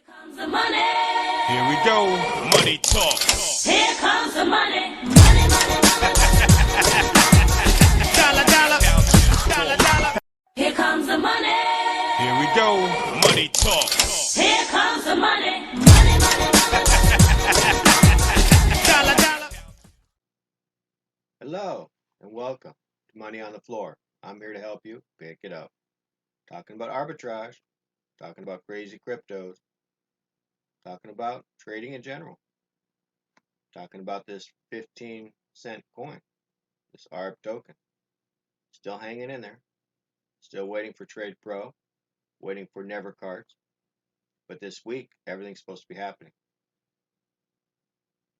Comes the money. Here we go. Money talk. Here comes the money. Money, money, money, Dollar, dollar. Dollar, dollar. here comes the money. Here we go. Money talk. Here comes the money. Money, money, money, Dollar, dollar. Hello and welcome to Money on the Floor. I'm here to help you pick it up. Talking about arbitrage, talking about crazy cryptos, talking about trading in general, talking about this 15-cent coin, this ARB token. Still hanging in there, still waiting for Trade Pro, waiting for Never Cards. But this week, everything's supposed to be happening.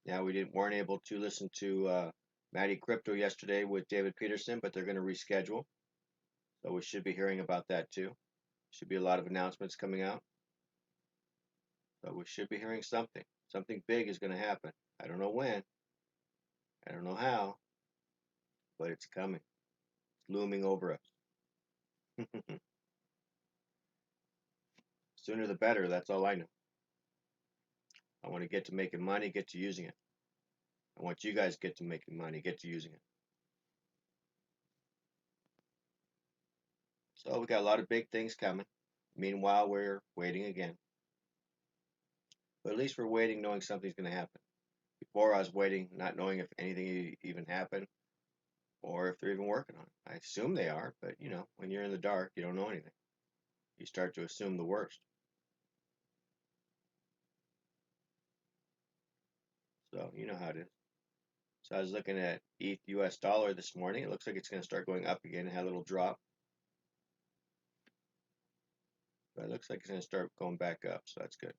Now, weren't able to listen to Matty Crypto yesterday with David Peterson, but they're going to reschedule. So we should be hearing about that too. Should be a lot of announcements coming out. So we should be hearing something. Something big is going to happen. I don't know when. I don't know how. But it's coming. It's looming over us. Sooner the better. That's all I know. I want to get to making money, get to using it. I want you guys to get to making money, get to using it. So we got a lot of big things coming. Meanwhile, we're waiting again. But at least we're waiting knowing something's going to happen. Before I was waiting, not knowing if anything even happened or if they're even working on it. I assume they are, but you know, when you're in the dark, you don't know anything. You start to assume the worst. So you know how it is. So I was looking at ETH US dollar this morning. It looks like it's going to start going up again. It had a little drop. But it looks like it's going to start going back up, so that's good.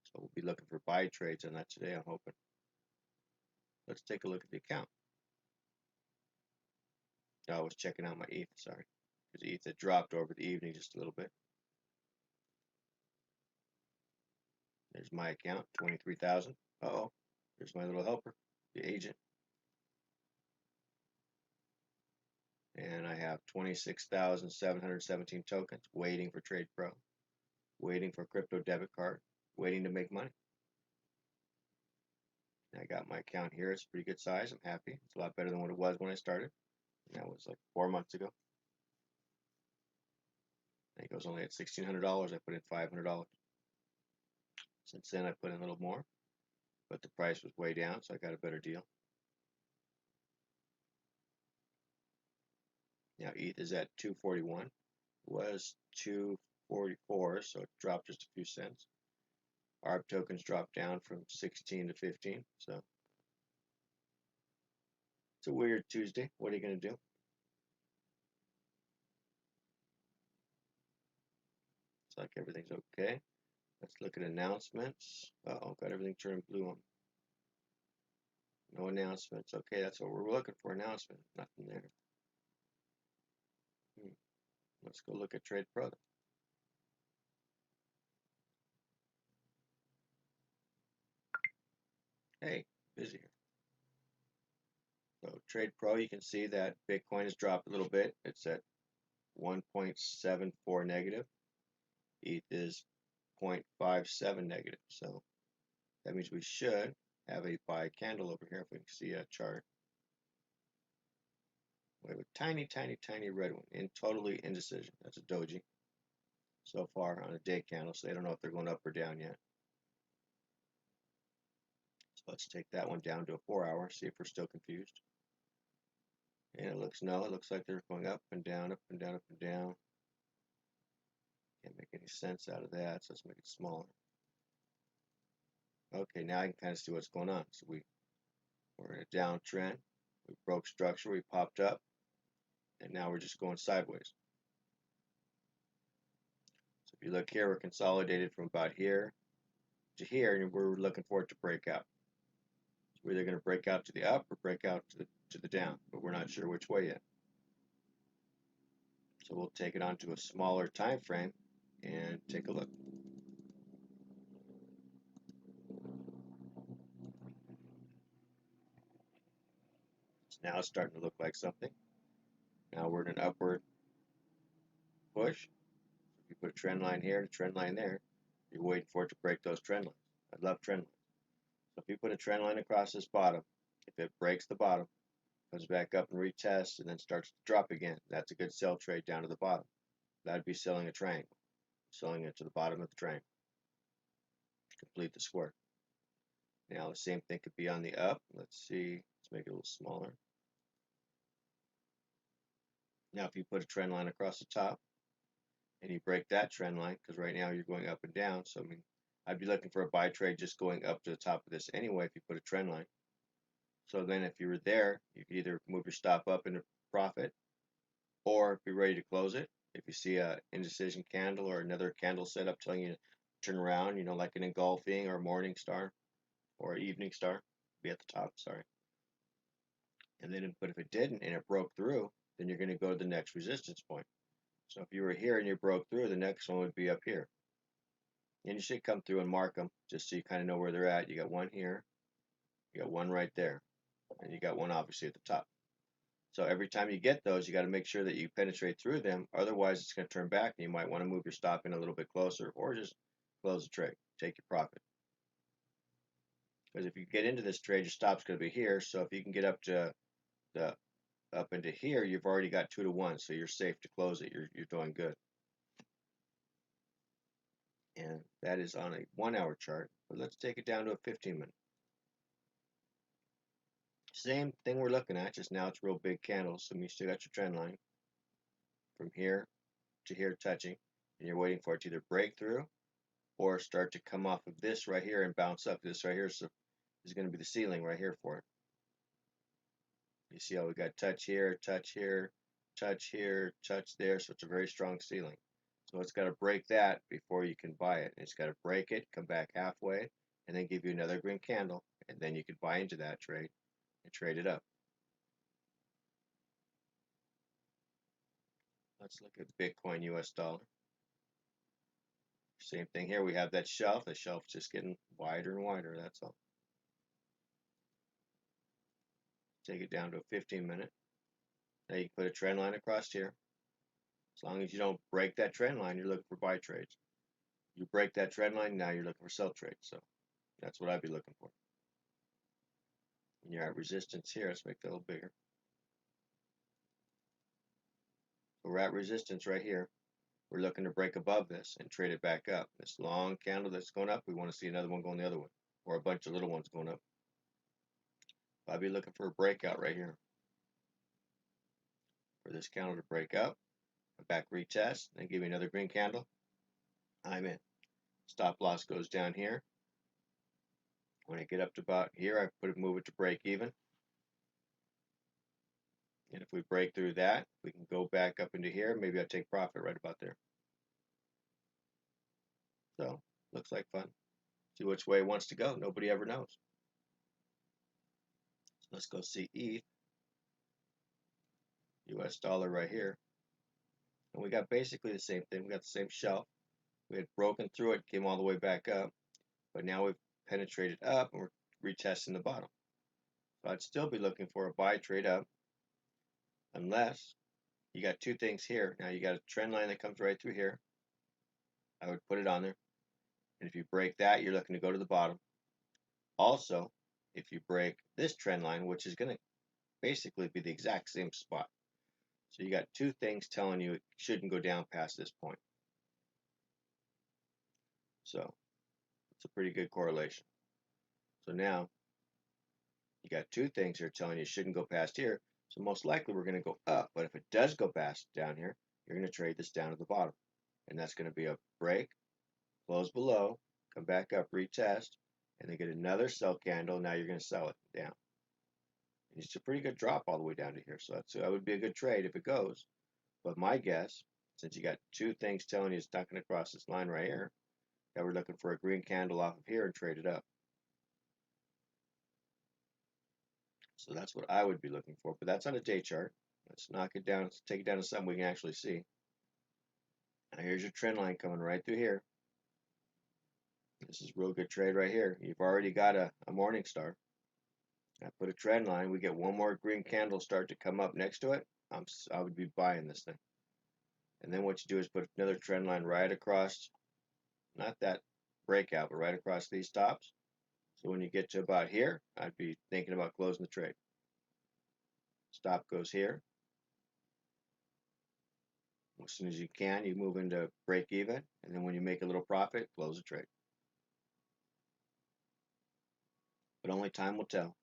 So we'll be looking for buy trades on that today, I'm hoping. Let's take a look at the account. No, I was checking out my ETH, sorry. Because ETH had dropped over the evening just a little bit. There's my account, 23,000. Uh-oh, there's my little helper, the agent. And I have 26,717 tokens waiting for Trade Pro, waiting for crypto debit card, waiting to make money. I got my account here. It's a pretty good size. I'm happy. It's a lot better than what it was when I started. And that was like 4 months ago. I think it was only at $1,600. I put in $500. Since then, I put in a little more, but the price was way down, so I got a better deal. Now ETH is at 241. It was 244, so it dropped just a few cents. ARB tokens dropped down from 16 to 15, so it's a weird Tuesday. What are you going to do? Looks like everything's okay. Let's look at announcements. Uh-oh, got everything turned blue on. No announcements. Okay, that's what we're looking for, announcement. Nothing there. Let's go look at Trade Pro. Hey, busy here. So Trade Pro, you can see that Bitcoin has dropped a little bit. It's at 1.74 negative. ETH is 0.57 negative. So that means we should have a buy candle over here if we can see a chart. We have a tiny, tiny, tiny red one in totally indecision. That's a doji so far on a day candle. So they don't know if they're going up or down yet. So let's take that one down to a 4-hour, see if we're still confused. And it looks like they're going up and down, up and down, up and down. Can't make any sense out of that, so let's make it smaller. Okay, now I can kind of see what's going on. So we're in a downtrend. We broke structure, we popped up, and now we're just going sideways. So if you look here, we're consolidated from about here to here, and we're looking for it to break out. So we're either going to break out to the up or break out to the down, but we're not sure which way yet. So we'll take it onto a smaller time frame and take a look. Now it's starting to look like something. Now we're in an upward push. You put a trend line here and a trend line there, you're waiting for it to break those trend lines. I love trend lines. So if you put a trend line across this bottom, if it breaks the bottom, comes back up and retests, and then starts to drop again, that's a good sell trade down to the bottom. That'd be selling a triangle, selling it to the bottom of the triangle. Complete the square. Now the same thing could be on the up. Let's see, let's make it a little smaller. Now if you put a trend line across the top and you break that trend line, because right now you're going up and down, so I mean I'd be looking for a buy trade just going up to the top of this anyway if you put a trend line. So then if you were there, you could either move your stop up into profit or be ready to close it. If you see a indecision candle or another candle setup telling you to turn around, you know, like an engulfing or morning star or evening star, be at the top, sorry. And then, but if it didn't and it broke through, then you're going to go to the next resistance point. So if you were here and you broke through, the next one would be up here. And you should come through and mark them just so you kind of know where they're at. You got one here, you got one right there, and you got one obviously at the top. So every time you get those, you got to make sure that you penetrate through them. Otherwise, it's going to turn back, and you might want to move your stop in a little bit closer, or just close the trade, take your profit. Because if you get into this trade, your stop's going to be here. So if you can get up to up into here, you've already got 2 to 1, so you're safe to close it. You're doing good. And that is on a 1-hour chart. But let's take it down to a 15-minute. Same thing we're looking at, just now it's real big candles. So you still got your trend line from here to here touching, and you're waiting for it to either break through or start to come off of this right here and bounce up. This right here is going to be the ceiling right here for it. You see how we got touch here, touch here, touch here, touch there, so it's a very strong ceiling. So it's got to break that before you can buy it. It's got to break it, come back halfway, and then give you another green candle, and then you can buy into that trade and trade it up. Let's look at Bitcoin US dollar. Same thing here. We have that shelf. The shelf's just getting wider and wider. That's all. Take it down to a 15-minute. Now you can put a trend line across here. As long as you don't break that trend line, you're looking for buy trades. You break that trend line, now you're looking for sell trades. So that's what I'd be looking for. And you're at resistance here. Let's make that a little bigger. So we're at resistance right here. We're looking to break above this and trade it back up. This long candle that's going up, we want to see another one going the other way, or a bunch of little ones going up. I'd be looking for a breakout right here. For this candle to break up, a back retest, then give me another green candle. I'm in. Stop loss goes down here. When I get up to about here, I move it to break even. And if we break through that, we can go back up into here. Maybe I take profit right about there. So, looks like fun. See which way it wants to go. Nobody ever knows. So let's go see ETH. US dollar right here. And we got basically the same thing. We got the same shelf. We had broken through it, came all the way back up. But now we've penetrated up and we're retesting the bottom. So I'd still be looking for a buy trade up. Unless you got two things here. Now you got a trend line that comes right through here. I would put it on there. And if you break that, you're looking to go to the bottom. Also, if you break this trend line, which is going to basically be the exact same spot. So you got two things telling you it shouldn't go down past this point. So it's a pretty good correlation. So now you got two things here telling you it shouldn't go past here. So most likely we're going to go up. But if it does go past down here, you're going to trade this down to the bottom. And that's going to be a break, close below, come back up, retest, and then get another sell candle. Now you're going to sell it down. And it's a pretty good drop all the way down to here. So that would be a good trade if it goes. But my guess, since you got two things telling you it's not going to cross this line right here, that we're looking for a green candle off of here and trade it up. So that's what I would be looking for. But that's on a day chart. Let's knock it down. Let's take it down to something we can actually see. Now here's your trend line coming right through here. This is a real good trade right here. You've already got a morning star. I put a trend line. We get one more green candle start to come up next to it. I would be buying this thing. And then what you do is put another trend line right across, not that breakout, but right across these tops. So when you get to about here, I'd be thinking about closing the trade. Stop goes here. As soon as you can, you move into break even, and then when you make a little profit, close the trade. But only time will tell.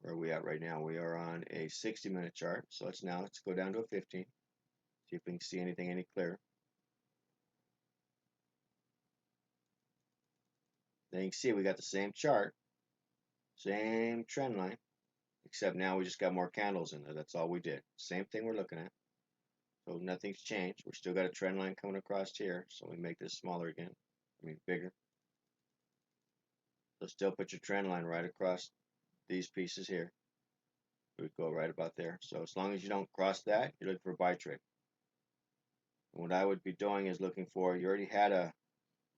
Where are we at right now? We are on a 60-minute chart. So let's go down to a 15. See if we can see anything any clearer. Then you can see we got the same chart, same trend line, except now we just got more candles in there. That's all we did. Same thing we're looking at. So nothing's changed. We're still got a trend line coming across here. So we make this smaller again. Bigger. So still put your trend line right across these pieces here. We go right about there. So as long as you don't cross that, you're looking for a buy trade. And what I would be doing is looking for, you already had a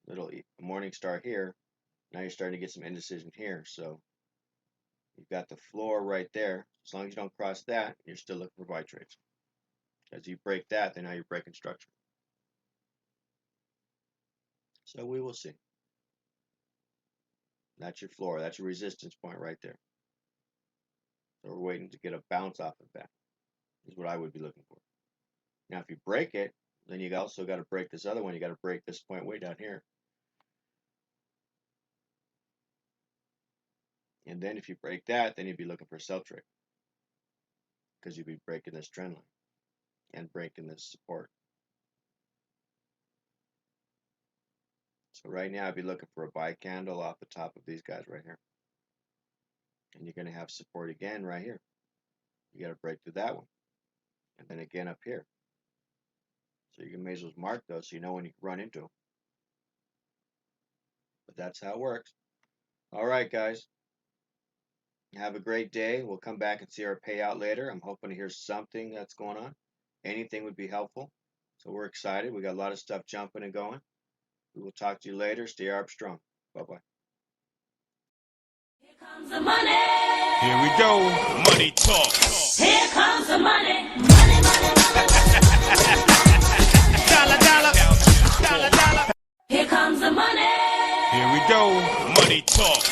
little morning star here. Now you're starting to get some indecision here. So you've got the floor right there. As long as you don't cross that, you're still looking for buy trades. As you break that, then now you're breaking structure. So we will see. That's your floor. That's your resistance point right there. So we're waiting to get a bounce off of that. Is what I would be looking for. Now, if you break it, then you also got to break this other one. You got to break this point way down here. And then if you break that, then you'd be looking for a sell trade. Because you'd be breaking this trend line and breaking this support. So right now I'd be looking for a buy candle off the top of these guys right here. And you're going to have support again right here. You got to break through that one. And then again up here. So you may as well mark those so you know when you run into them. But that's how it works. All right, guys. Have a great day. We'll come back and see our payout later. I'm hoping to hear something that's going on. Anything would be helpful. So we're excited. We got a lot of stuff jumping and going. We will talk to you later. Stay Armstrong. Bye-bye. Here comes the money. Here we go. Money talk. Here comes the money. Money, money, money. Dollar, dollar. Dollar, dollar. Here comes the money. Here we go. Money talk.